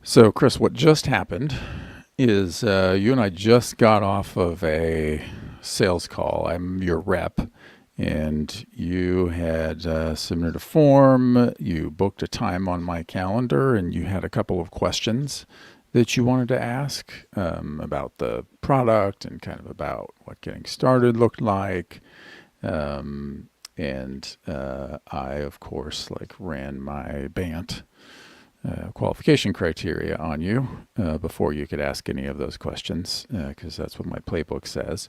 So, Chris, what just happened is you and I just got off of a sales call. I'm your rep, and you had submitted a form. You booked a time on my calendar, and you had a couple of questions that you wanted to ask about the product and kind of about what getting started looked like. And I, of course, like ran my BANT qualification criteria on you before you could ask any of those questions, because that's what my playbook says.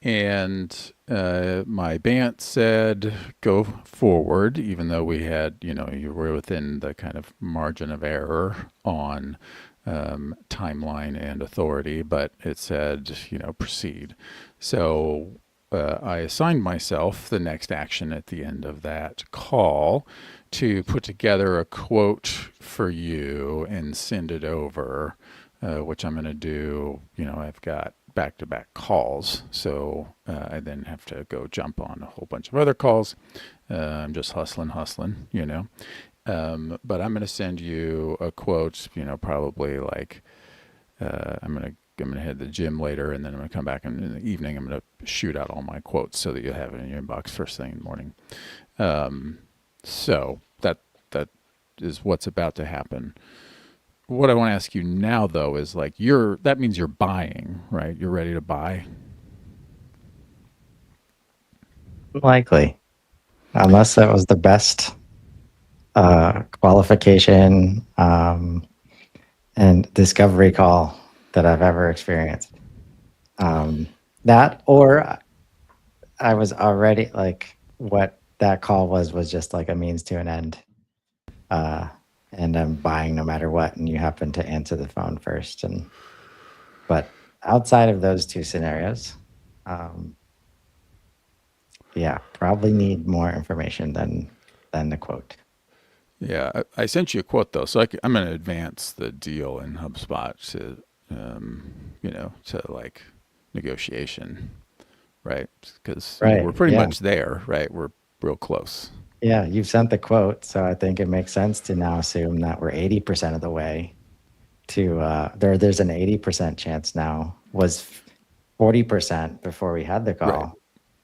And my BANT said go forward, even though we had, you were within the kind of margin of error on timeline and authority, but it said, proceed. So I assigned myself the next action at the end of that call to put together a quote for you and send it over, which I'm going to do. I've got back to back calls. So I then have to go jump on a whole bunch of other calls. I'm just hustling. But I'm going to send you a quote, probably like I'm gonna head to the gym later, and then I'm gonna come back, and in the evening I'm gonna shoot out all my quotes so that you have it in your inbox first thing in the morning. So that is what's about to happen. What I want to ask you now, though, is like that means you're buying, right? You're ready to buy. Likely, unless that was the best qualification and discovery call that I've ever experienced. That or I was already like what that call was just like a means to an end. Uh, and I'm buying no matter what, and you happen to answer the phone first. But outside of those two scenarios, um, yeah, probably need more information than the quote. Yeah, I sent you a quote though, so I'm going to advance the deal in HubSpot to, to like negotiation, right? Because Right. we're pretty Yeah. much there, right? We're real close. Yeah, you've sent the quote, so I think it makes sense to now assume that we're 80% of the way to there's an 80% chance now. Was 40% before we had the Right, call.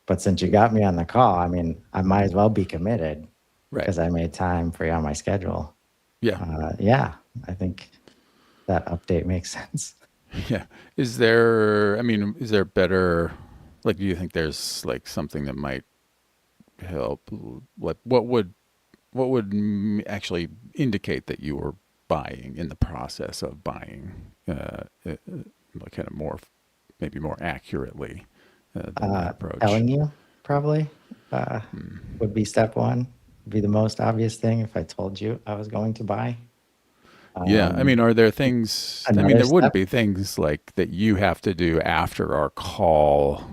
But since you got me on the call, I mean, I might as well be committed right. because I made time for you on my schedule. Yeah, Yeah, I think that update makes sense. yeah. Is there better, like, do you think there's like something that might help? Like, actually indicate that you were buying in the process of buying, like kind of maybe more accurately than that approach. Telling you probably uh, would be step one. Would be the most obvious thing if I told you I was going to buy. Yeah, Um, are there things? Another There wouldn't step, be things like that you have to do after our call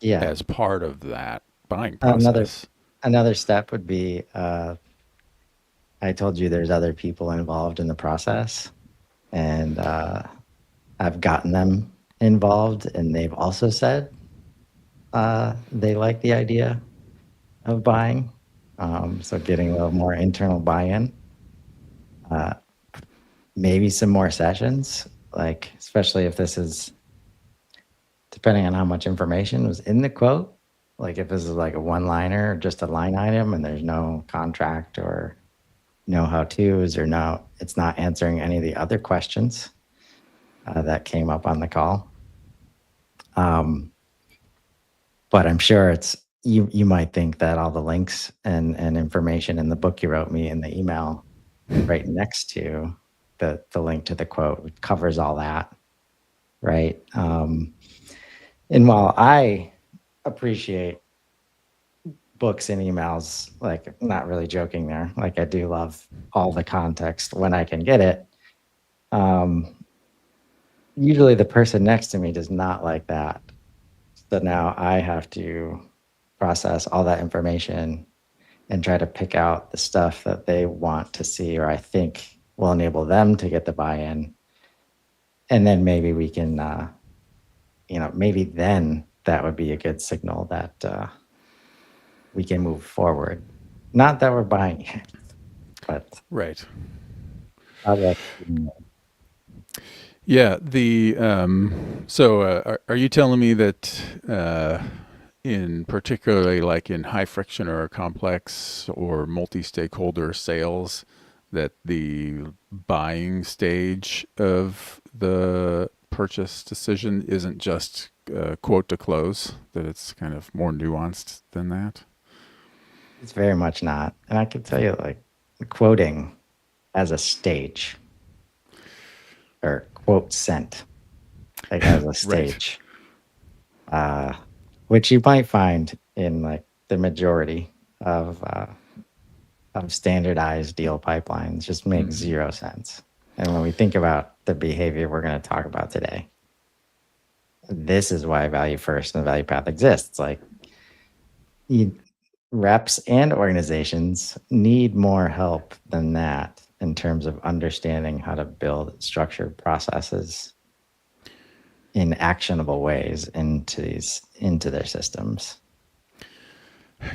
yeah. as part of that buying Another process. another step would be I told you there's other people involved in the process, and I've gotten them involved, and they've also said they like the idea of buying. So getting a little more internal buy-in, uh, maybe some more sessions, like especially if this is depending on how much information was in the quote. Like if this is like a one-liner or just a line item, and there's no contract or no how-tos or no, it's not answering any of the other questions that came up on the call. But I'm sure it's you might think that all the links and information in the book you wrote me in the email right next to the link to the quote covers all that, right? And while I appreciate books and emails, like not really joking there, like I do love all the context when I can get it. Usually the person next to me does not like that. So now I have to process all that information and try to pick out the stuff that they want to see or I think will enable them to get the buy-in. And then maybe we can, maybe then that would be a good signal that we can move forward. Not that we're buying it, but Right. How about you? Yeah. Are you telling me that in particularly like in high friction or complex or multi-stakeholder sales, that the buying stage of the purchase decision isn't just quote to close, that it's kind of more nuanced than that? It's very much not. And I can tell you, like, quoting as a stage or quote sent, like as a Right. stage, uh, which you might find in like the majority of standardized deal pipelines, just makes Hmm. zero sense. And when we think about the behavior we're going to talk about today, this is why value first and the value path exists. Like, you, reps and organizations need more help than that in terms of understanding how to build structured processes in actionable ways into their systems.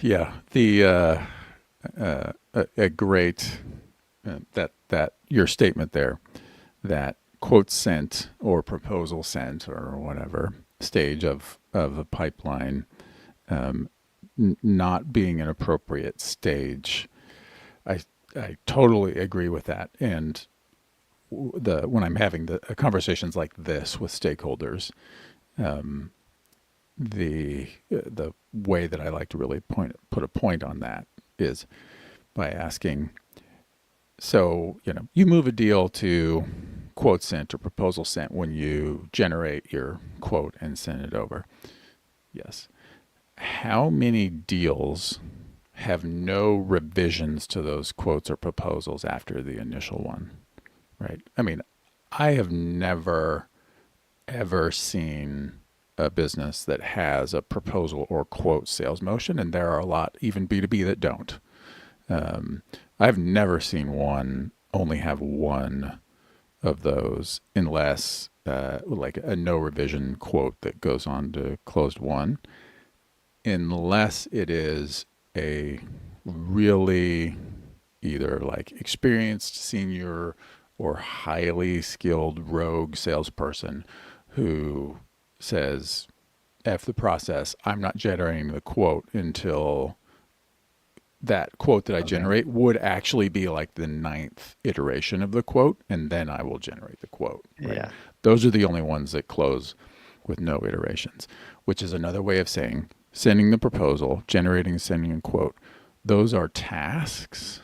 Yeah. A great that your statement there, that quote sent or proposal sent or whatever stage of a pipeline not being an appropriate stage. I I totally agree with that. And the when I'm having the conversations like this with stakeholders, the way that I like to really put a point on that is by asking, so, you move a deal to quote sent or proposal sent when you generate your quote and send it over. Yes. How many deals have no revisions to those quotes or proposals after the initial one? Right. I mean, I have never, ever seen a business that has a proposal or quote sales motion, and there are a lot, even B2B, that don't. Um, I've never seen one only have one of those unless like a no revision quote that goes on to closed one, unless it is a really either like experienced senior or highly skilled rogue salesperson who says, F the process, I'm not generating the quote until that quote that I Okay. generate would actually be like the ninth iteration of the quote, and then I will generate the quote, right? Yeah. Those are the only ones that close with no iterations, which is another way of saying sending the proposal, generating and sending a quote. Those are tasks.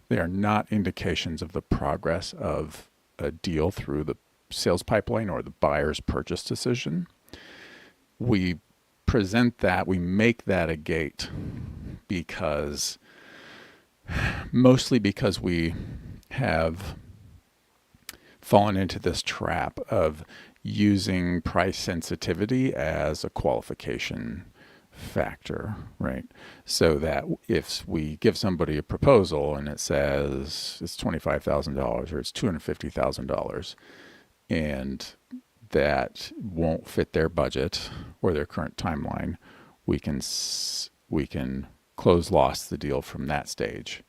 They are not indications of the progress of a deal through the sales pipeline or the buyer's purchase decision. We present that, we make that a gate because mostly because we have fallen into this trap of using price sensitivity as a qualification factor, right? So that if we give somebody a proposal and it says it's $25,000 or it's $250,000 and that won't fit their budget or their current timeline, we can close loss the deal from that stage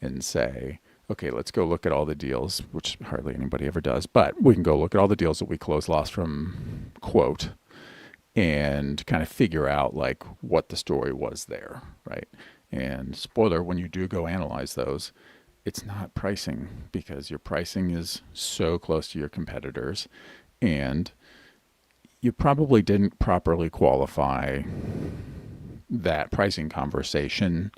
and say, okay, let's go look at all the deals, which hardly anybody ever does, but we can go look at all the deals that we close loss from quote and kind of figure out like what the story was there, right? And spoiler, when you do go analyze those, it's not pricing because your pricing is so close to your competitors, and you probably didn't properly qualify that pricing conversation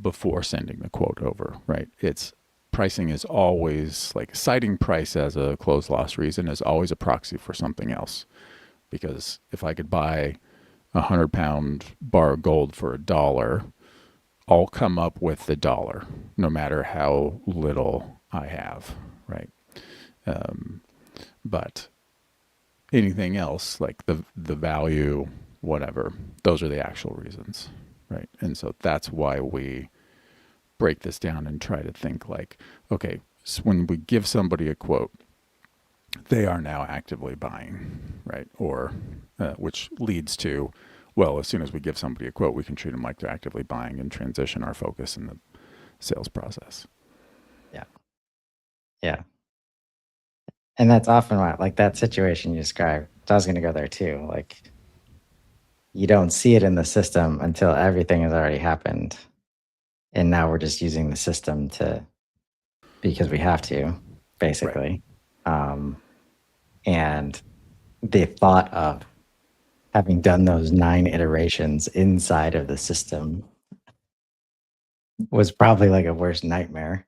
before sending the quote over, right? It's pricing is always like citing price as a close loss reason is always a proxy for something else. Because if I could buy £100 bar of gold for $1, I'll come up with the dollar, no matter how little I have, right? But anything else, like the value, whatever, those are the actual reasons, right? And so that's why we break this down and try to think like, okay, so when we give somebody a quote, they are now actively buying, right? Or which leads to, well, as soon as we give somebody a quote, we can treat them like they're actively buying and transition our focus in the sales process. Yeah. Yeah. And that's often why, like that situation you described, I was going to go there too. Like you don't see it in the system until everything has already happened. And now we're just using the system because we have to, Right. basically. Um, and the thought of having done those 9 iterations inside of the system was probably like a worst nightmare,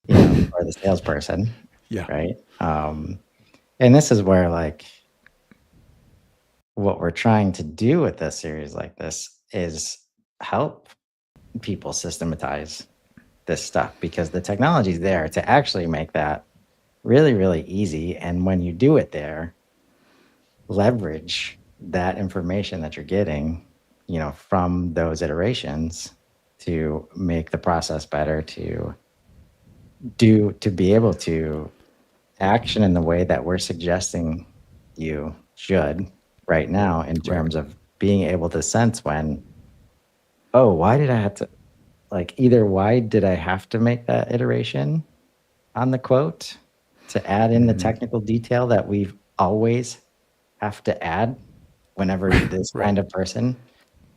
for the salesperson, Yeah. right? And this is where like what we're trying to do with this series like this is help people systematize this stuff because the technology is there to actually make that really, really easy. And when you do it there, leverage that information that you're getting, from those iterations to make the process better, to be able to action in the way that we're suggesting you should right now in Right. terms of being able to sense when, oh, why did I have to, like, either why did I have to make that iteration on the quote to add in the technical detail that we always have to add whenever this Right. kind of person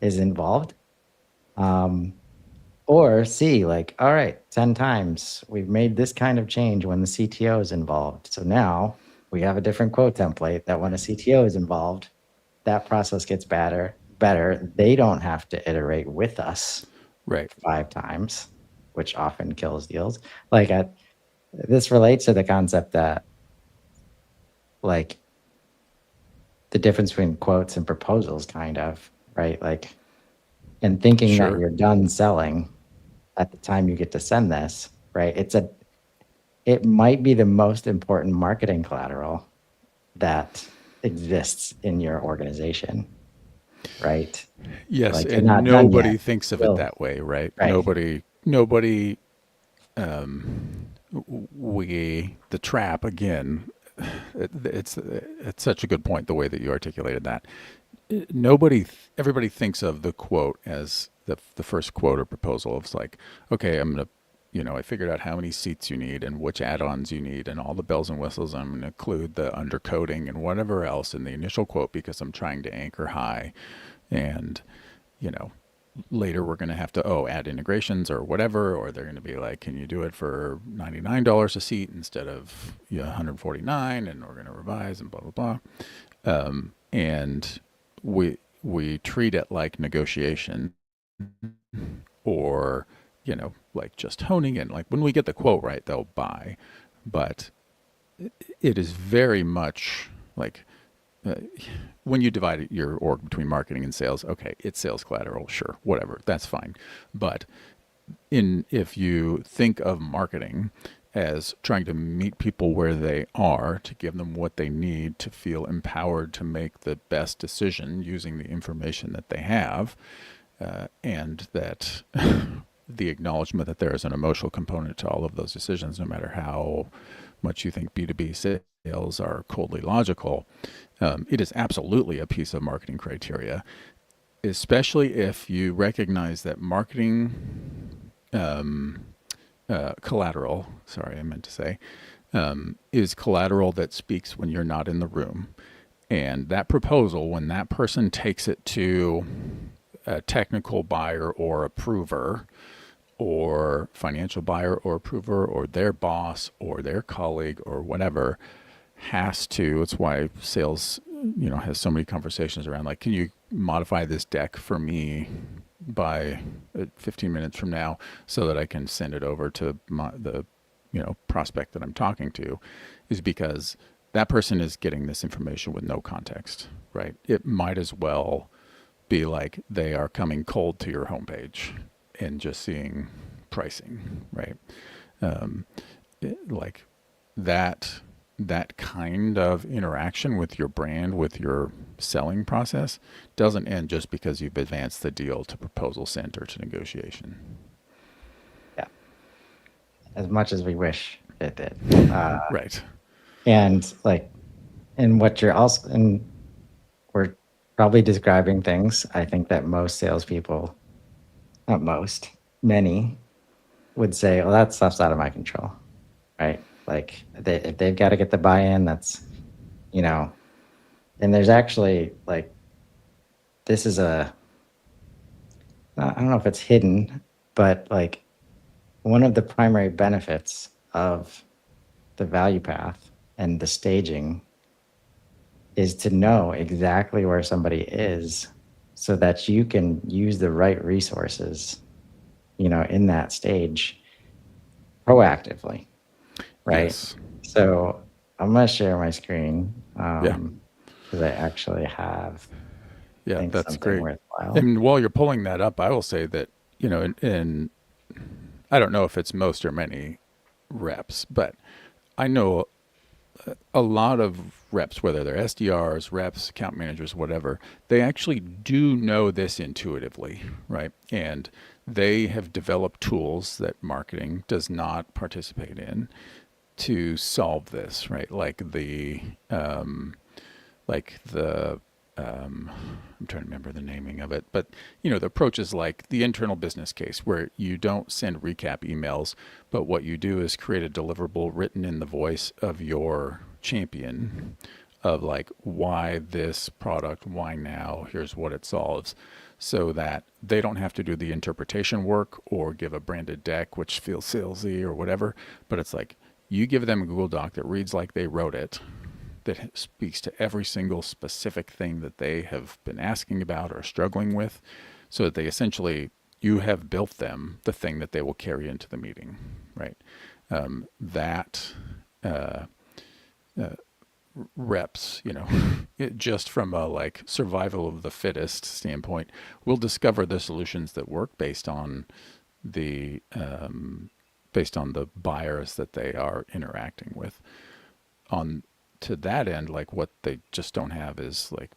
is involved. Um, or C, like, all right, 10 times we've made this kind of change when the CTO is involved. So now we have a different quote template that when a CTO is involved, that process gets better. They don't have to iterate with us Right. 5 times, which often kills deals. Like this relates to the concept that like the difference between quotes and proposals kind of, right? Like, and thinking that Sure. you're done selling at the time you get to send this, right? It might be the most important marketing collateral that exists in your organization, right? Yes, Like you're and not done yet. nobody thinks of it Still, that way, right? right. Nobody. The trap again. It's such a good point the way that you articulated that. Everybody thinks of the quote as the first quote or proposal. It's like, okay, I'm gonna, I figured out how many seats you need and which add-ons you need and all the bells and whistles. I'm gonna include the undercoating and whatever else in the initial quote because I'm trying to anchor high, and you know, later we're going to have to add integrations or whatever, or they're going to be like, can you do it for $99 a seat instead of 149, and we're going to revise and blah blah blah. And we treat it like negotiation, or like just honing in. Like when we get the quote right, they'll buy, but it is very much like uh, when you divide your org between marketing and sales, okay, it's sales collateral, sure, whatever, that's fine. But if you think of marketing as trying to meet people where they are, to give them what they need to feel empowered to make the best decision using the information that they have, and that the acknowledgement that there is an emotional component to all of those decisions, no matter how much you think B2B sales are coldly logical, it is absolutely a piece of marketing criteria, especially if you recognize that marketing collateral, sorry, I meant to say, is collateral that speaks when you're not in the room. And that proposal, when that person takes it to a technical buyer or approver, or financial buyer or approver, or their boss or their colleague or whatever, has to, it's why sales has so many conversations around like, can you modify this deck for me by 15 minutes from now so that I can send it over to the prospect that I'm talking to, is because that person is getting this information with no context, right? It might as well be like they are coming cold to your homepage and just seeing pricing, right? Um, like that kind of interaction with your brand, with your selling process, doesn't end just because you've advanced the deal to proposal sent or to negotiation. Yeah. As much as we wish it did. Right. And like, and what you're also, and we're probably describing things I think that most salespeople, not most, many would say, well, that stuff's out of my control, right? Like Like if they've got to get the buy-in, that's, and there's actually like, this is I don't know if it's hidden, but like one of the primary benefits of the value path and the staging is to know exactly where somebody is so that you can use the right resources, in that stage proactively, right? Yes. So I'm going to share my screen Yeah. because I actually have, I Yeah, think, that's something great. worthwhile. And while you're pulling that up, I will say that, in I don't know if it's most or many reps, but I know a lot of reps, whether they're SDRs, reps, account managers, whatever, they actually do know this intuitively, right? And they have developed tools that marketing does not participate in to solve this, right? Like the I'm trying to remember the naming of it, but the approach is like the internal business case where you don't send recap emails, but what you do is create a deliverable written in the voice of your champion of like why this product, why now, here's what it solves, so that they don't have to do the interpretation work or give a branded deck which feels salesy or whatever, but it's like you give them a Google Doc that reads like they wrote it, that speaks to every single specific thing that they have been asking about or struggling with, so that they essentially, you have built them the thing that they will carry into the meeting, right? That reps, just from a like survival of the fittest standpoint, will discover the solutions that work the based on the buyers that they are interacting with. On to that end, like what they just don't have is like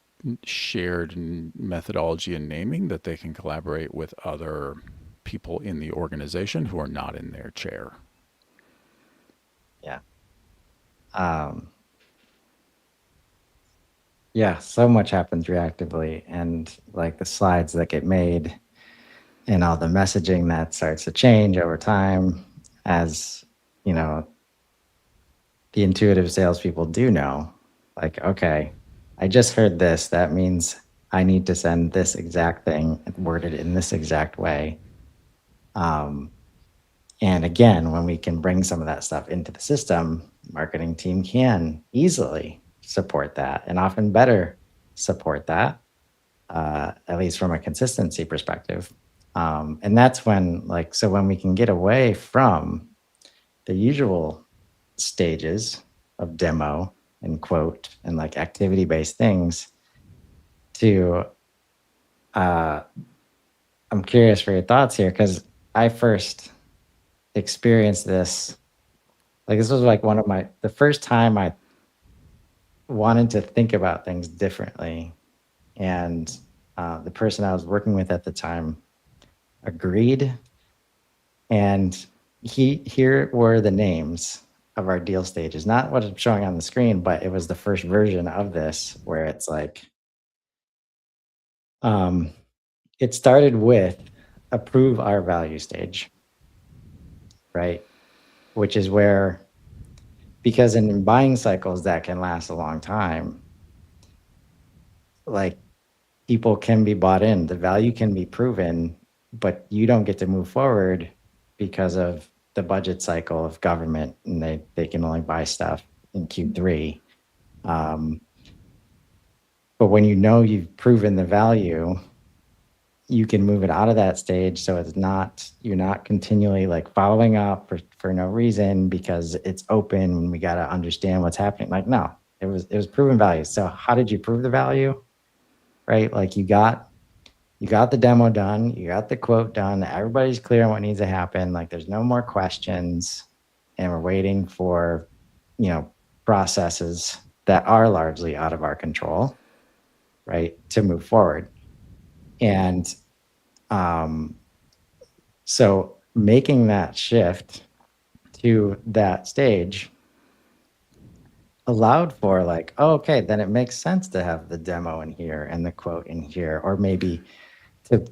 shared methodology and naming that they can collaborate with other people in the organization who are not in their chair. Yeah. Um, yeah, so much happens reactively, and like the slides that get made and all the messaging that starts to change over time as, you know, the intuitive salespeople do know, like, okay, I just heard this. That means I need to send this exact thing worded in this exact way. Um, and again, when we can bring some of that stuff into the system, marketing team can easily support that and often better support that, at least from a consistency perspective. And that's when, like, so when we can get away from the usual stages of demo and quote and like activity based things to, uh, I'm curious for your thoughts here because I first experienced this. Like, this was like the first time I wanted to think about things differently. And the person I was working with at the time agreed. And here were the names of our deal stages, not what I'm showing on the screen, but it was the first version of this where it's like, um, it started with approve our value stage, right? Which is where, because in buying cycles that can last a long time, like people can be bought in, the value can be proven, but you don't get to move forward because of the budget cycle of government, and they can only buy stuff in Q3. Um, but when you've proven the value, you can move it out of that stage, so you're not continually like following up for no reason because it's open and we got to understand what's happening. Like, no, it was proven value. So how did you prove the value? Right? Like, you got the demo done, you got the quote done, everybody's clear on what needs to happen, like there's no more questions, and we're waiting for, processes that are largely out of our control, right, to move forward. And so making that shift to that stage allowed for like, oh, okay, then it makes sense to have the demo in here and the quote in here, or maybe to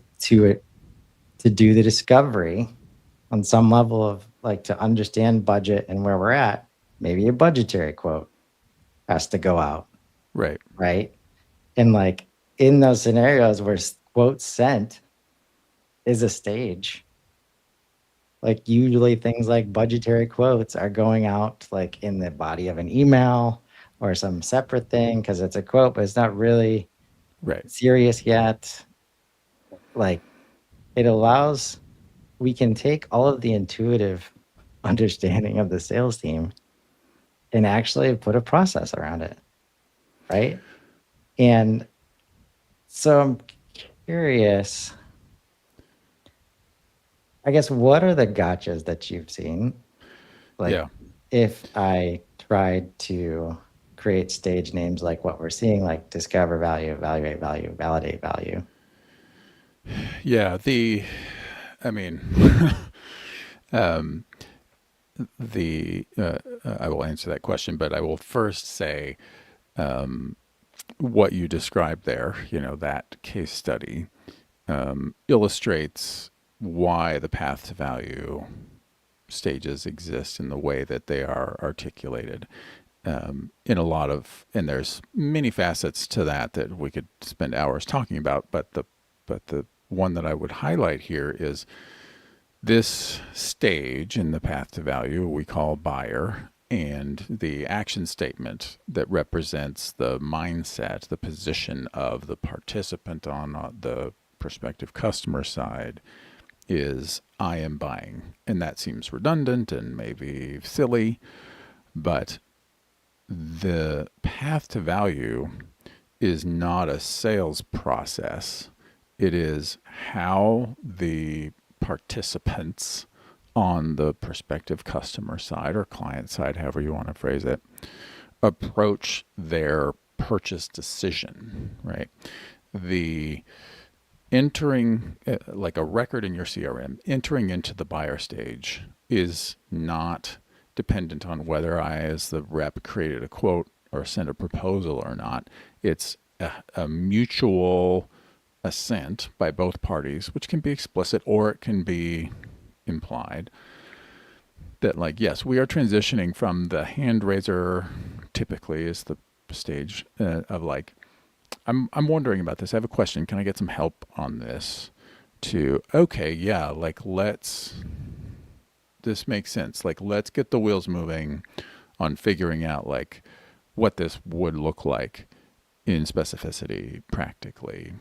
do the discovery on some level of like to understand budget and where we're at, maybe a budgetary quote has to go out, Right. right? And like in those scenarios where quotes sent is a stage, like usually things like budgetary quotes are going out like in the body of an email or some separate thing because it's a quote, but it's not really Right. serious yet. Like it allows, we can take all of the intuitive understanding of the sales team and actually put a process around it, right? And so I'm curious, I guess, what are the gotchas that you've seen? Like, Yeah. if I tried to create stage names like what we're seeing, like discover value, evaluate value, validate value. Yeah. I mean, um, I will answer that question, but I will first say what you described there, that case study illustrates why the path to value stages exist in the way that they are articulated. And there's many facets to that we could spend hours talking about, but the one that I would highlight here is this stage in the path to value we call buyer, and the action statement that represents the mindset, the position of the participant on the prospective customer side is I am buying. And that seems redundant and maybe silly, but the path to value is not a sales process. It is how the participants on the prospective customer side or client side, however you want to phrase it, approach their purchase decision, right? The entering, like a record in your CRM, entering into the buyer stage is not dependent on whether I, as the rep, created a quote or sent a proposal or not. It's a mutual assent by both parties, which can be explicit or it can be implied, that like, yes, we are transitioning from the hand raiser, typically is the stage of like, I'm wondering about this. I have a question. Can I get some help on this? To, okay, yeah, like this makes sense. Like let's get the wheels moving on figuring out like what this would look like in specificity, practically,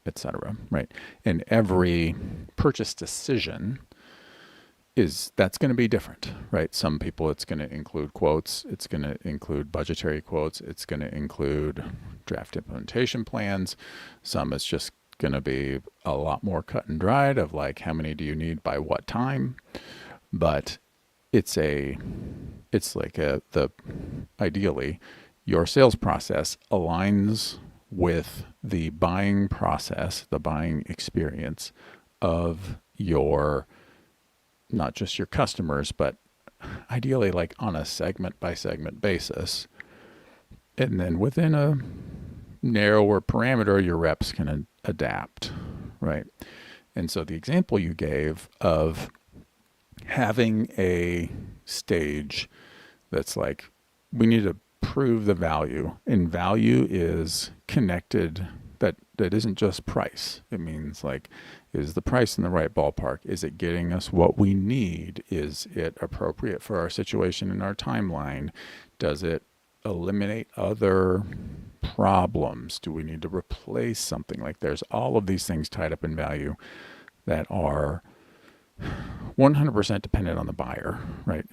etc. Right? And every purchase decision that's going to be different, right? Some people it's going to include quotes, it's going to include budgetary quotes, it's going to include draft implementation plans. Some it's just going to be a lot more cut and dried of like how many do you need by what time. But it's like the ideally your sales process aligns with the buying process, the buying experience of your, not just your customers, but ideally like on a segment by segment basis. And then within a narrower parameter, your reps can adapt, right? And so the example you gave of having a stage that's like, we need to prove the value, and value is connected, that isn't just price. It means like, is the price in the right ballpark? Is it getting us what we need? Is it appropriate for our situation and our timeline? Does it eliminate other problems? Do we need to replace something? Like there's all of these things tied up in value that are 100% dependent on the buyer, right?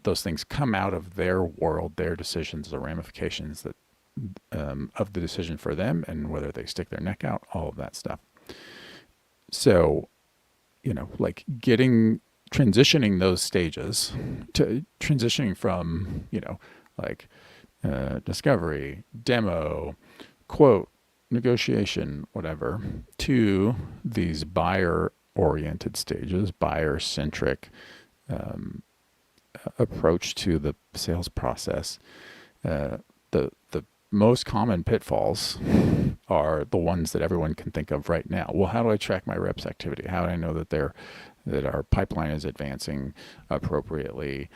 Those things come out of their world, their decisions, the ramifications that of the decision for them, and whether they stick their neck out, all of that stuff. So, like transitioning those stages to transitioning from, like discovery, demo, quote, negotiation, whatever, to these buyer oriented stages, buyer centric approach to the sales process. The most common pitfalls are the ones that everyone can think of right now. Well, how do I track my reps' activity? How do I know that our pipeline is advancing appropriately?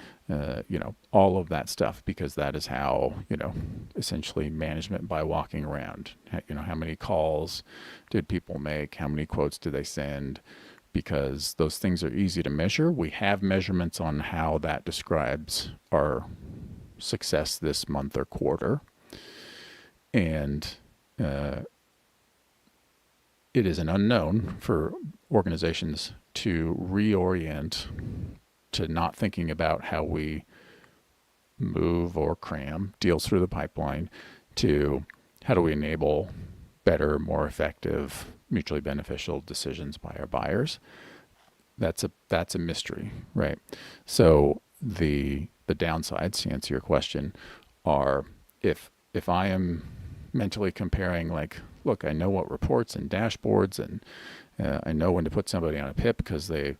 All of that stuff, because that is how, essentially management by walking around. How many calls did people make? How many quotes did they send? Because those things are easy to measure. We have measurements on how that describes our success this month or quarter. And it is an unknown for organizations to reorient to not thinking about how we move or cram deals through the pipeline to how do we enable better, more effective, mutually beneficial decisions by our buyers. That's a mystery, right? So the downsides, to answer your question, are if I am mentally comparing, like, look, I know what reports and dashboards, and I know when to put somebody on a PIP because they,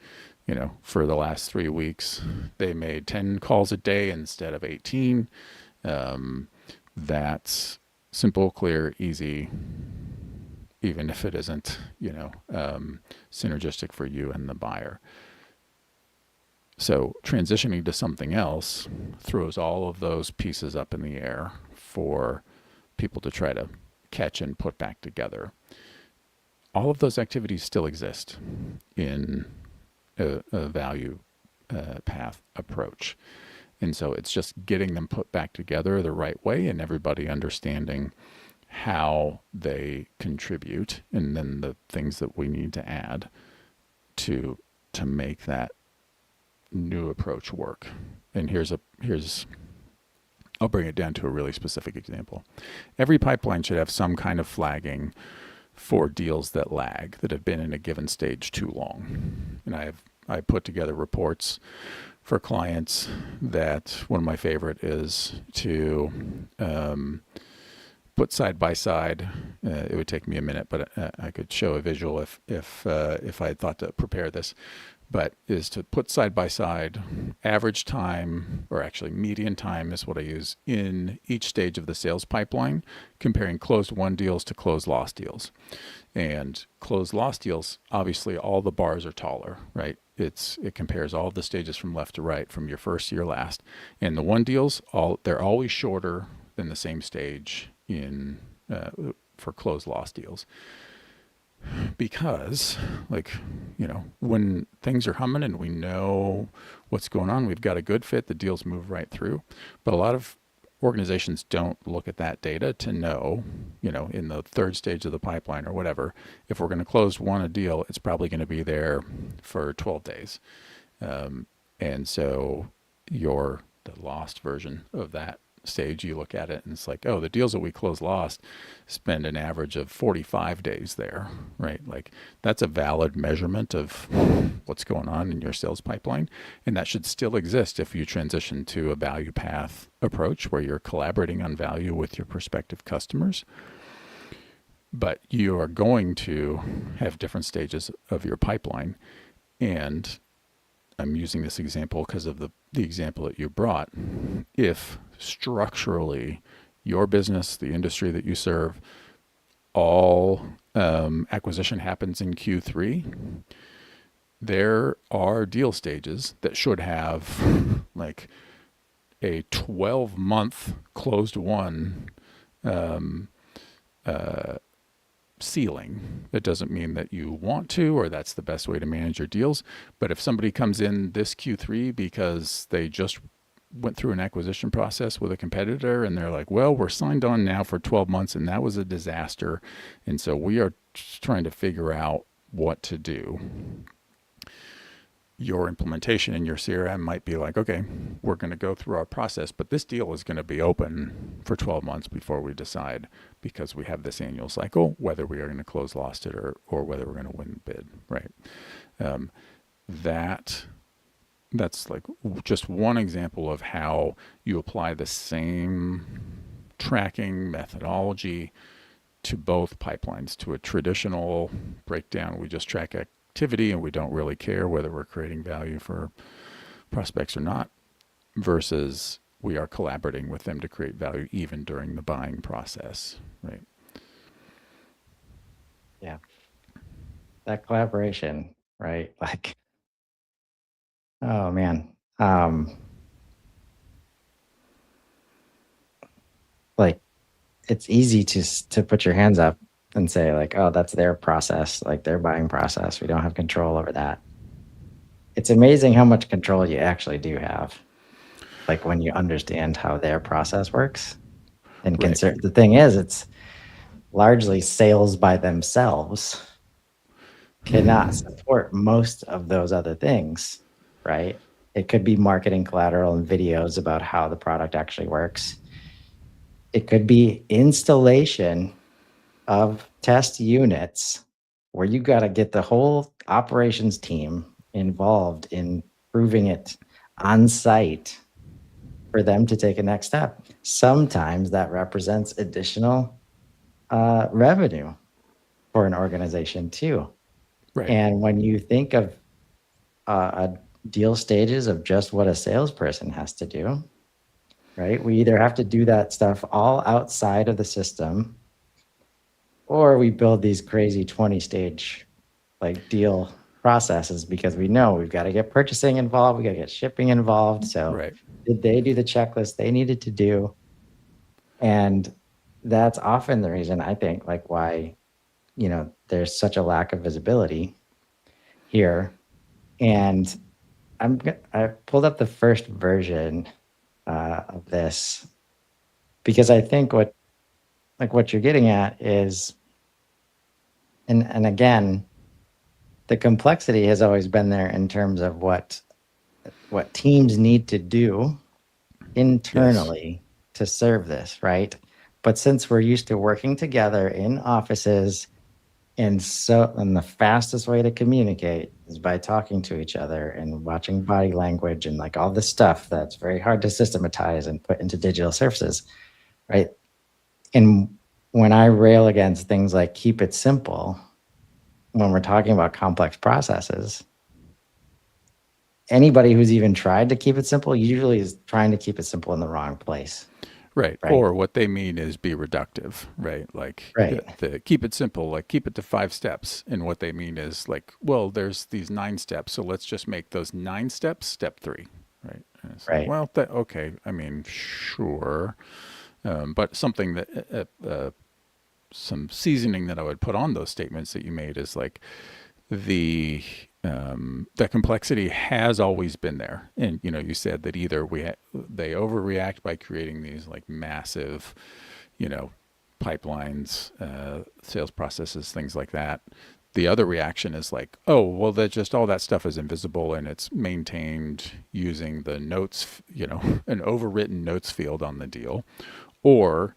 for the last 3 weeks, they made 10 calls a day instead of 18. That's simple, clear, easy, even if it isn't, synergistic for you and the buyer. So transitioning to something else throws all of those pieces up in the air for people to try to catch and put back together. All of those activities still exist in a value path approach. And so it's just getting them put back together the right way and everybody understanding how they contribute, and then the things that we need to add to make that new approach work. And I'll bring it down to a really specific example. Every pipeline should have some kind of flagging for deals that lag, that have been in a given stage too long. And I put together reports for clients that one of my favorite is to put side by side. It would take me a minute, but I could show a visual if I had thought to prepare this. But is to put side by side average time, or actually median time is what I use, in each stage of the sales pipeline, comparing closed won deals to closed lost deals. And closed lost deals, obviously all the bars are taller, right? It compares all the stages from left to right, from your first to your last. And the won deals, they're always shorter than the same stage for closed lost deals. Because, when things are humming and we know what's going on, we've got a good fit, the deals move right through. But a lot of organizations don't look at that data to know, in the third stage of the pipeline or whatever, if we're going to close a deal, it's probably going to be there for 12 days. And so the lost version of that stage, you look at it and it's like, oh, the deals that we close lost spend an average of 45 days there, right? Like, that's a valid measurement of what's going on in your sales pipeline. And that should still exist if you transition to a value path approach where you're collaborating on value with your prospective customers. But you are going to have different stages of your pipeline. And I'm using this example because of the example that you brought. If structurally your business, the industry that you serve, all acquisition happens in Q3, there are deal stages that should have like a 12-month closed won ceiling. That doesn't mean that you want to, or that's the best way to manage your deals. But if somebody comes in this Q3 because they just went through an acquisition process with a competitor and they're like, well, we're signed on now for 12 months and that was a disaster. And so we are trying to figure out what to do. Your implementation in your CRM might be like, okay, we're going to go through our process, but this deal is going to be open for 12 months before we decide, because we have this annual cycle, whether we are going to close lost it or whether we're going to win the bid, right? That's like just one example of how you apply the same tracking methodology to both pipelines. To a traditional breakdown, we just track activity and we don't really care whether we're creating value for prospects or not, versus we are collaborating with them to create value even during the buying process, right? Yeah. That collaboration, right? Like, oh man. Like it's easy to put your hands up and say like, oh, that's their process, like their buying process. We don't have control over that. It's amazing how much control you actually do have. Like when you understand how their process works. And Right. the thing is, it's largely sales by themselves cannot support most of those other things, right? It could be marketing collateral and videos about how the product actually works. It could be installation of test units where you got to get the whole operations team involved in proving it on site for them to take a next step. Sometimes that represents additional revenue for an organization too. Right. And when you think of deal stages of just what a salesperson has to do, right? We either have to do that stuff all outside of the system, or we build these crazy 20-stage like deal processes because we know we've got to get purchasing involved, we got to get shipping involved. So Right. did they do the checklist they needed to do? And that's often the reason I think like why, there's such a lack of visibility here. And I pulled up the first version of this because I think what you're getting at is, and again, the complexity has always been there in terms of what teams need to do Yes. internally to serve this, right? But since we're used to working together in offices, and the fastest way to communicate is by talking to each other and watching body language and like all this stuff that's very hard to systematize and put into digital surfaces, right? And when I rail against things like keep it simple, when we're talking about complex processes, anybody who's even tried to keep it simple usually is trying to keep it simple in the wrong place, Right. right? Or what they mean is be reductive, right? Like Right, the keep it simple, like keep it to 5 steps. And what they mean is like, well, there's these 9 steps. So let's just make those 9 steps step 3. Right. And it's like, right, well, okay. I mean, sure. But something that, some seasoning that I would put on those statements that you made is like, the complexity has always been there, and you said that either they overreact by creating these like massive, you know, pipelines, sales processes, things like that. The other reaction is like, oh, well, that just all that stuff is invisible and it's maintained using the notes, an overwritten notes field on the deal, or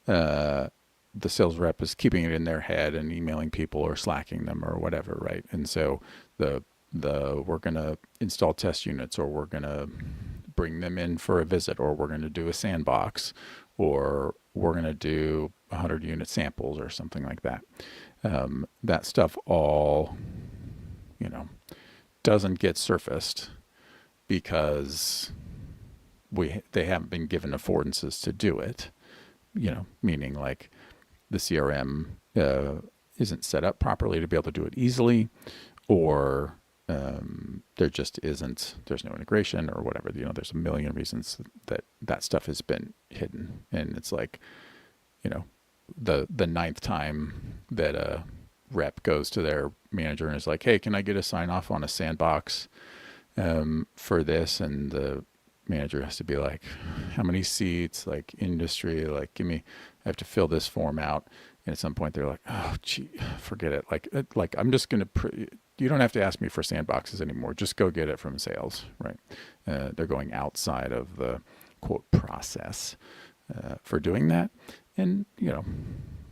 uh, the sales rep is keeping it in their head and emailing people or slacking them or whatever, right? And so the we're going to install test units, or we're going to bring them in for a visit, or we're going to do a sandbox, or we're going to do 100 unit samples or something like that. That stuff all, you know, doesn't get surfaced because they haven't been given affordances to do it. Meaning like the CRM isn't set up properly to be able to do it easily, or there just isn't, there's no integration or whatever. There's a million reasons that stuff has been hidden. And it's like, the ninth time that a rep goes to their manager and is like, hey, can I get a sign off on a sandbox for this? And the manager has to be like, how many seats, like industry, like give me, I have to fill this form out. And at some point they're like, oh gee, forget it. Like I'm just going to, you don't have to ask me for sandboxes anymore. Just go get it from sales, right? They're going outside of the quote process for doing that. And,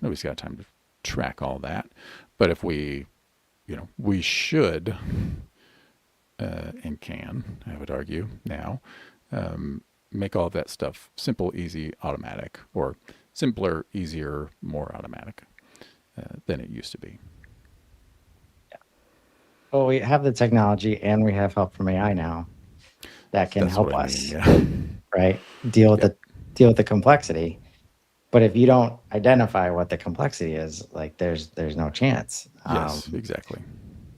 nobody's got time to track all that. But if we should and can, I would argue now, make all of that stuff simple, easy, automatic, or simpler, easier, more automatic than it used to be. well, we have the technology and we have help from AI now that can That's help what I mean. us, Yeah. right? Deal with Yep. the complexity. But if you don't identify what the complexity is, like there's no chance. Yes, exactly.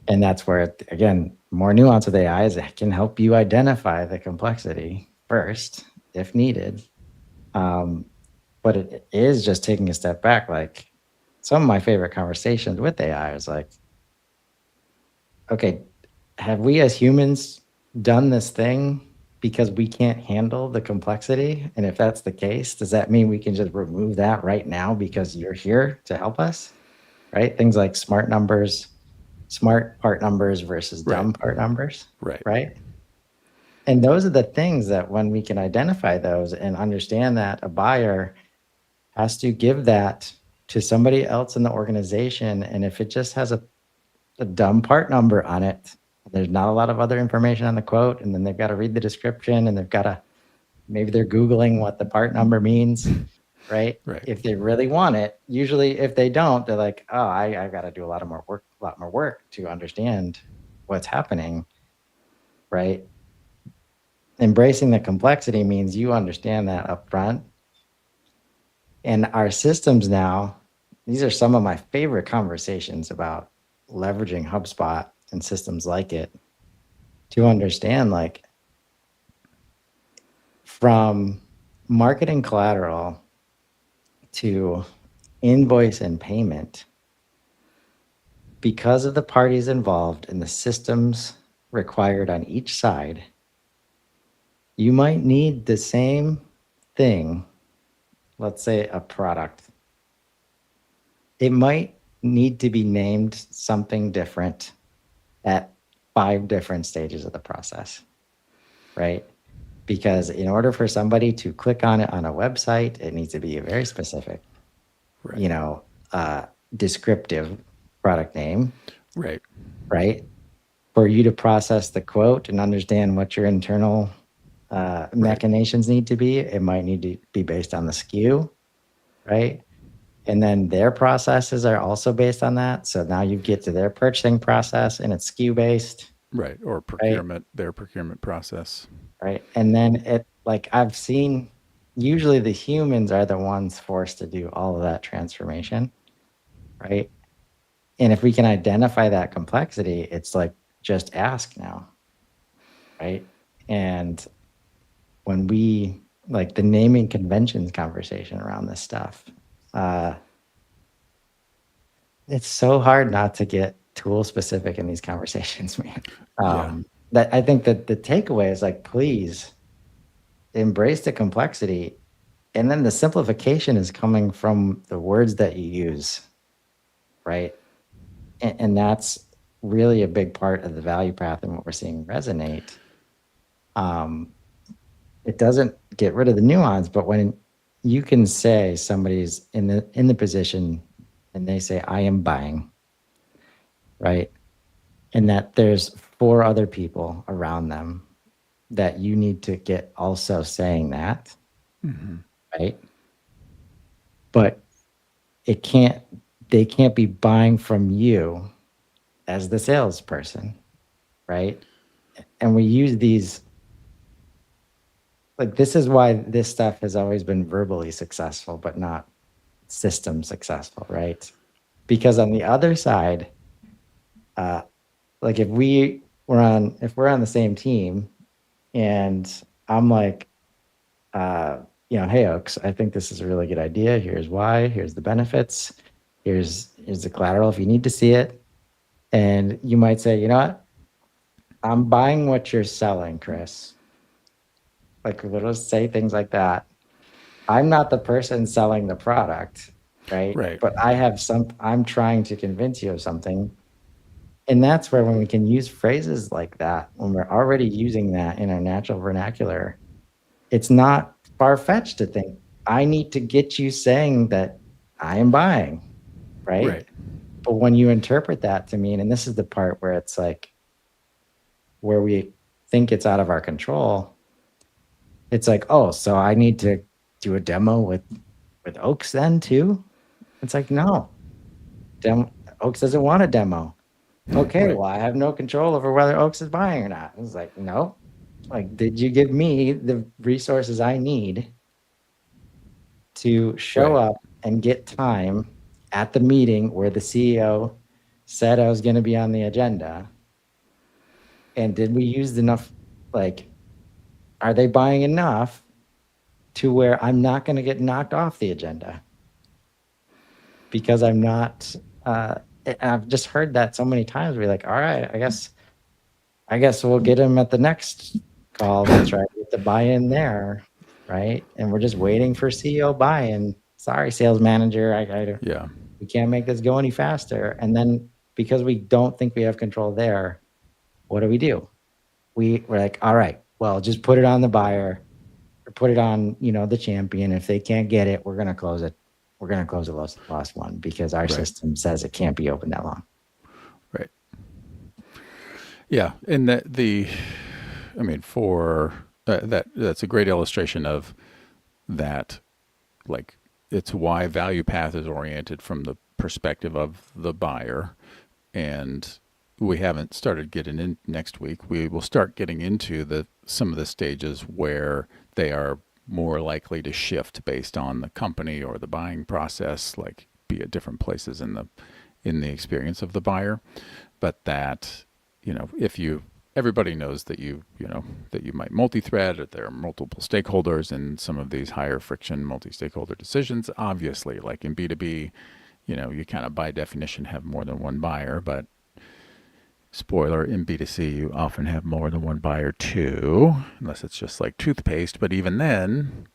And that's where, again, more nuance with AI is it can help you identify the complexity first, if needed. But it is just taking a step back. Like some of my favorite conversations with AI is like, okay, have we as humans done this thing because we can't handle the complexity? And if that's the case, does that mean we can just remove that right now because you're here to help us? Right? Things like smart numbers, smart part numbers versus Right. dumb part numbers. Right. Right. And those are the things that when we can identify those and understand that a buyer has to give that to somebody else in the organization. And if it just has a dumb part number on it, there's not a lot of other information on the quote. And then they've got to read the description and they've got to, maybe they're Googling what the part number means, right? Right. If they really want it, usually if they don't, they're like, oh, I got to do a lot more work to understand what's happening, right? Embracing the complexity means you understand that up front. And our systems now, these are some of my favorite conversations about leveraging HubSpot and systems like it to understand, like, from marketing collateral to invoice and payment, because of the parties involved and the systems required on each side, you might need the same thing. Let's say a product. It might need to be named something different at 5 different stages of the process, right? Because in order for somebody to click on it on a website, it needs to be a very specific, Right. descriptive product name, Right. right? For you to process the quote and understand what your internal machinations need to be, it might need to be based on the SKU, right? And then their processes are also based on that. So now you get to their purchasing process and it's SKU based, Right. Or right? procurement, their procurement process. Right. And then it, like I've seen, usually the humans are the ones forced to do all of that transformation, right? And if we can identify that complexity, it's like just ask now, right? And when we, like, the naming conventions conversation around this stuff, it's so hard not to get tool specific in these conversations, man. Yeah. That I think that the takeaway is like, please embrace the complexity. And then the simplification is coming from the words that you use, right? And that's really a big part of the value path and what we're seeing resonate. It doesn't get rid of the nuance, but when you can say somebody's in the position and they say, I am buying, right? And that there's 4 other people around them that you need to get also saying that, right? But they can't be buying from you as the salesperson, right? And we use these, like, this is why this stuff has always been verbally successful, but not system successful, right? Because on the other side, like if we're on the same team and I'm like, hey, Oaks, I think this is a really good idea. Here's why. Here's the benefits. Here's the collateral if you need to see it. And you might say, you know what? I'm buying what you're selling, Chris. Like, we'll just say things like that. I'm not the person selling the product, right? Right. But I'm trying to convince you of something. And that's where, when we can use phrases like that, when we're already using that in our natural vernacular, it's not far-fetched to think, I need to get you saying that I am buying, right? Right. But when you interpret that to mean, and this is the part where it's like, where we think it's out of our control, it's like, oh, so I need to do a demo with Oaks then too? It's like, no, Oaks doesn't want a demo. Okay, Right. well, I have no control over whether Oaks is buying or not. It's like, no, like, did you give me the resources I need to show Right. up and get time at the meeting where the CEO said I was going to be on the agenda? And did we use enough, like, are they buying enough to where I'm not going to get knocked off the agenda because I'm not, I've just heard that so many times. We're like, all right, I guess we'll get him at the next call to try to get the buy-in there, right? And we're just waiting for CEO buy-in. Sorry, sales manager, Yeah. we can't make this go any faster. And then because we don't think we have control there, what do? We're like, all right, well, just put it on the buyer or put it on, the champion. If they can't get it, we're gonna close it. We're gonna close the last one because our Right. system says it can't be open that long. Right. Yeah. And I mean, for that's a great illustration of that. Like, it's why value path is oriented from the perspective of the buyer. And we haven't started getting in next week. We will start getting into some of the stages where they are more likely to shift based on the company or the buying process, like be at different places in the experience of the buyer. But that, if you everybody knows that that you might multi-thread, or there are multiple stakeholders in some of these higher friction multi-stakeholder decisions. Obviously, like in B2B, you kind of by definition have more than one buyer, but spoiler, in B2C, you often have more than one buyer too, unless it's just like toothpaste. But even then,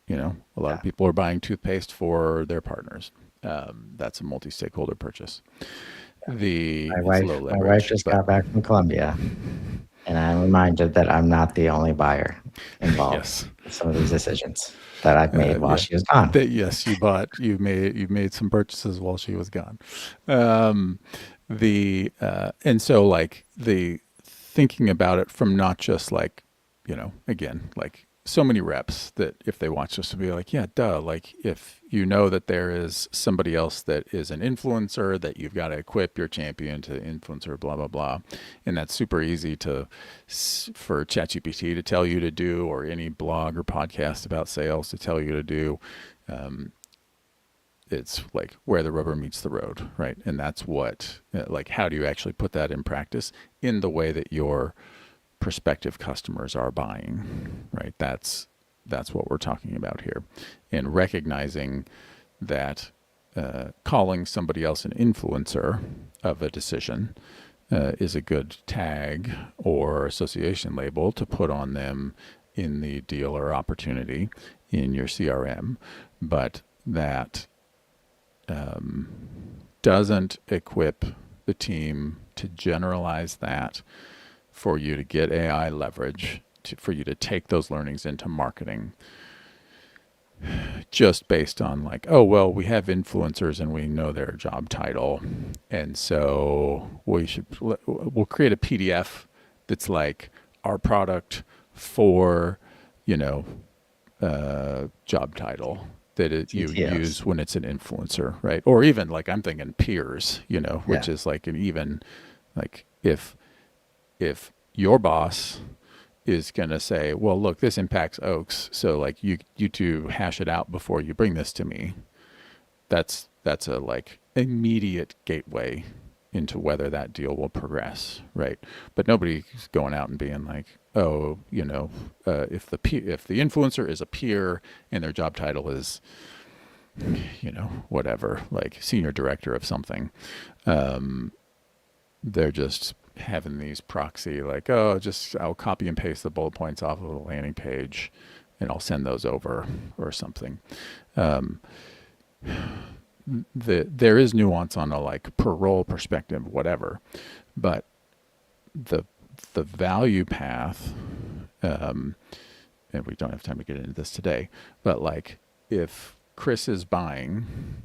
a lot Yeah. of people are buying toothpaste for their partners. That's a multi-stakeholder purchase. It's low My wife leverage, just but got back from Colombia, and I'm reminded that I'm not the only buyer involved yes, in some of these decisions that I've made while yeah, she was gone. yes, you made some purchases while she was gone. Um, the and so like the thinking about it from not just like, again, like so many reps that if they watch this to be like, yeah, duh, like if you know that there is somebody else that is an influencer that you've got to equip your champion to influencer, blah blah blah, and that's super easy for ChatGPT to tell you to do, or any blog or podcast about sales to tell you to do. It's like where the rubber meets the road, right? And that's like, how do you actually put that in practice in the way that your prospective customers are buying, right? That's what we're talking about here, and recognizing that calling somebody else an influencer of a decision is a good tag or association label to put on them in the deal or opportunity in your CRM, but that doesn't equip the team to generalize that for you to get AI leverage, for you to take those learnings into marketing, just based on like, oh, well, we have influencers and we know their job title. And so we'll create a PDF that's like our product for, you know, job title that you TTOs. use when it's an influencer, right? Or even like, I'm thinking peers, Yeah. which is like an even, like if your boss is going to say, well, look, this impacts Oaks, so like you two hash it out before you bring this to me. That's a like immediate gateway into whether that deal will progress, right? But nobody's going out and being like, oh, if the influencer is a peer and their job title is, whatever, like senior director of something, they're just having these proxy like, oh, just I'll copy and paste the bullet points off of the landing page and I'll send those over or something. There is nuance on a like per role perspective, whatever, but the the value path, and we don't have time to get into this today, but like if Chris is buying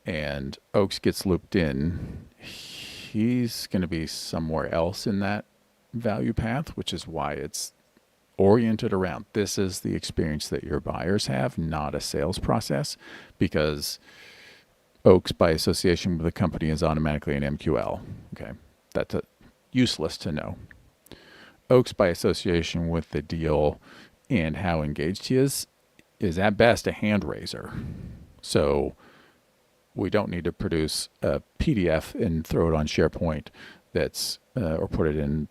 and Oaks gets looped in, he's going to be somewhere else in that value path, which is why it's oriented around this is the experience that your buyers have, not a sales process, because Oaks by association with the company is automatically an MQL. Okay, that's useless to know. Oaks by association with the deal and how engaged he is is at best a hand raiser. So we don't need to produce a PDF and throw it on SharePoint that's or put it in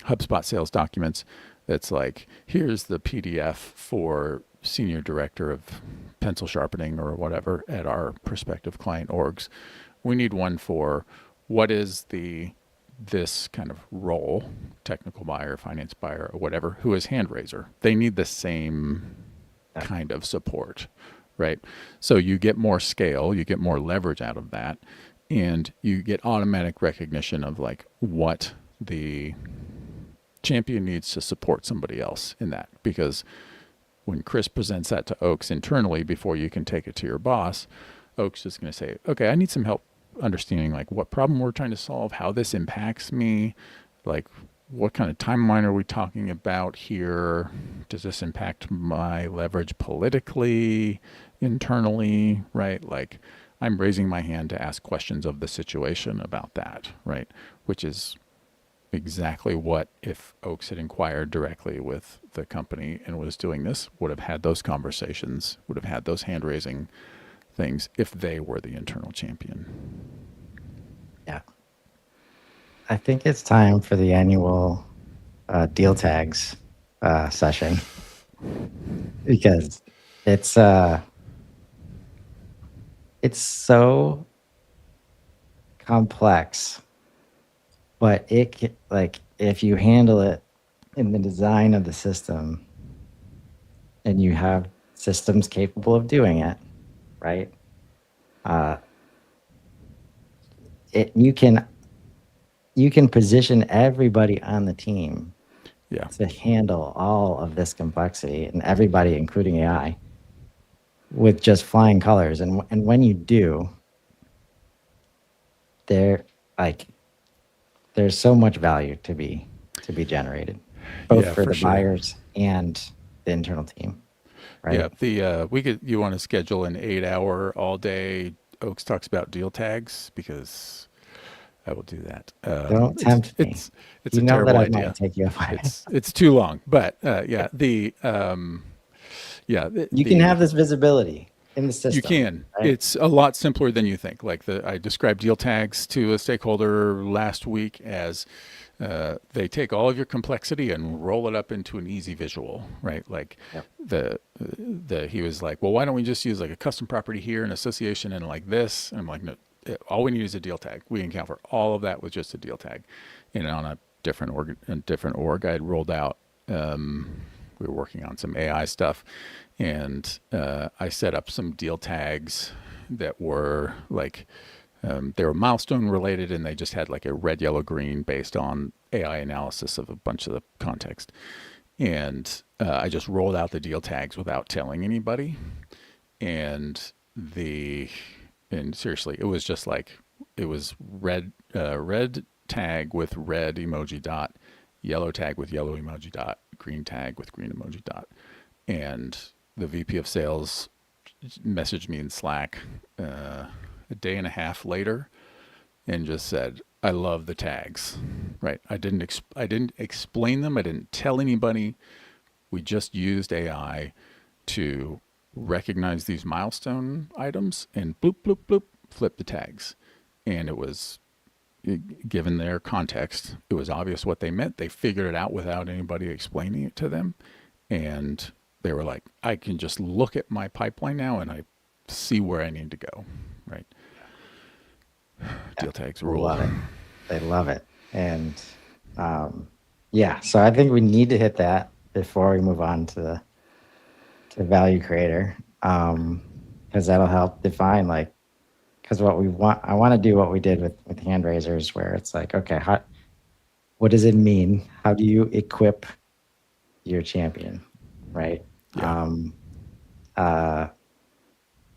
HubSpot sales documents. That's like, here's the PDF for senior director of pencil sharpening or whatever at our prospective client orgs. We need one for what is the this kind of role, technical buyer, finance buyer, or whatever, who is hand raiser. They need the same Yeah. kind of support, right? So you get more scale, you get more leverage out of that, and you get automatic recognition of like what the champion needs to support somebody else in that. Because when Chris presents that to Oaks internally before you can take it to your boss, Oaks is going to say, okay, I need some help understanding like what problem we're trying to solve, how this impacts me, like what kind of timeline are we talking about here? Does this impact my leverage politically, internally, right? Like I'm raising my hand to ask questions of the situation about that, right? Which is exactly what if Oaks had inquired directly with the company and was doing this, would have had those conversations, would have had those hand raising things if they were the internal champion. Yeah. I think it's time for the annual deal tags session because it's it's so complex, but like if you handle it in the design of the system and you have systems capable of doing it, right? Uh, you can position everybody on the team Yeah. to handle all of this complexity and everybody, including AI, with just flying colors. And when you do, there like there's so much value to be generated, both Yeah, for for the sure. buyers and the internal team, Yeah. right? The we could you want to schedule an 8 hour all day Oaks talks about deal tags because I will do that. Don't tempt me. It's You a know that terrible I might idea. take you up on it. It's too long, but yeah, You can have this visibility in the you system, can. right? It's a lot simpler than you think. Like I described deal tags to a stakeholder last week as they take all of your complexity and roll it up into an easy visual, right? Like Yep. he was like, well, why don't we just use like a custom property here, an association, and like this? And I'm like, no, all we need is a deal tag. We can account for all of that with just a deal tag. And on a different org, I had rolled out. We were working on some AI stuff, and I set up some deal tags that were like they were milestone related, and they just had like a red, yellow, green based on AI analysis of a bunch of the context. And I just rolled out the deal tags without telling anybody. And the and seriously, it was just like it was red tag with red emoji dot, yellow tag with yellow emoji dot, green tag with green emoji dot, and the VP of sales messaged me in Slack a day and a half later and just said, "I love the tags." Right? I didn't explain them. I didn't tell anybody. We just used AI to recognize these milestone items and bloop bloop bloop flip the tags, and it was given their context, it was obvious what they meant. They figured it out without anybody explaining it to them, and they were like, I can just look at my pipeline now and I see where I need to go. Right? Yeah. Deal tags rule. Love it. They love it. And yeah, so I think we need to hit that before we move on to value creator. Because that'll help define like because I want to do what we did with hand raisers where it's like, okay, what does it mean? How do you equip your champion? Right. Yeah.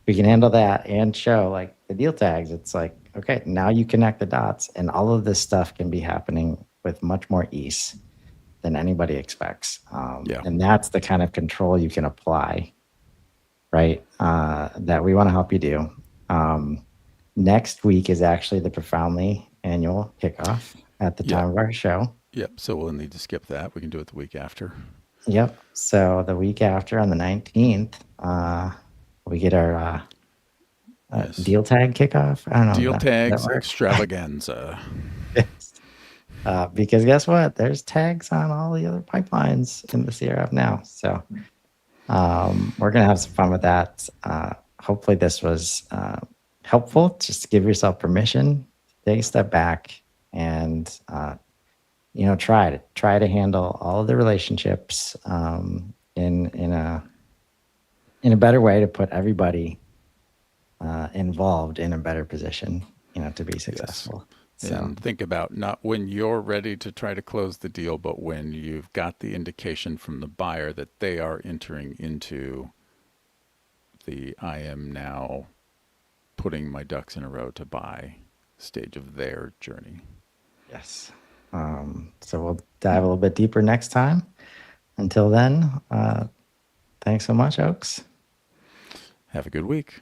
We can handle that and show like the deal tags. It's like, okay, now you connect the dots and all of this stuff can be happening with much more ease than anybody expects. Yeah. And that's the kind of control you can apply, right? That we want to help you do. Next week is actually the Profoundly annual kickoff at the Yeah. time of our show. Yep. So we'll need to skip that. We can do it the week after. Yep. So the week after, on the 19th, we get our Yes. deal tag kickoff. I don't know if Deal that tags work. extravaganza. Yes. Because guess what? There's tags on all the other pipelines in the CRF now. So we're going to have some fun with that. Hopefully this was helpful. Just to give yourself permission, take a step back and, try to handle all of the relationships in a better way to put everybody involved in a better position, to be Yes. successful. So And think about not when you're ready to try to close the deal, but when you've got the indication from the buyer that they are entering into the I am now putting my ducks in a row to buy stage of their journey. yes. So we'll dive a little bit deeper next time. Until then, thanks so much, Oaks. Have a good week.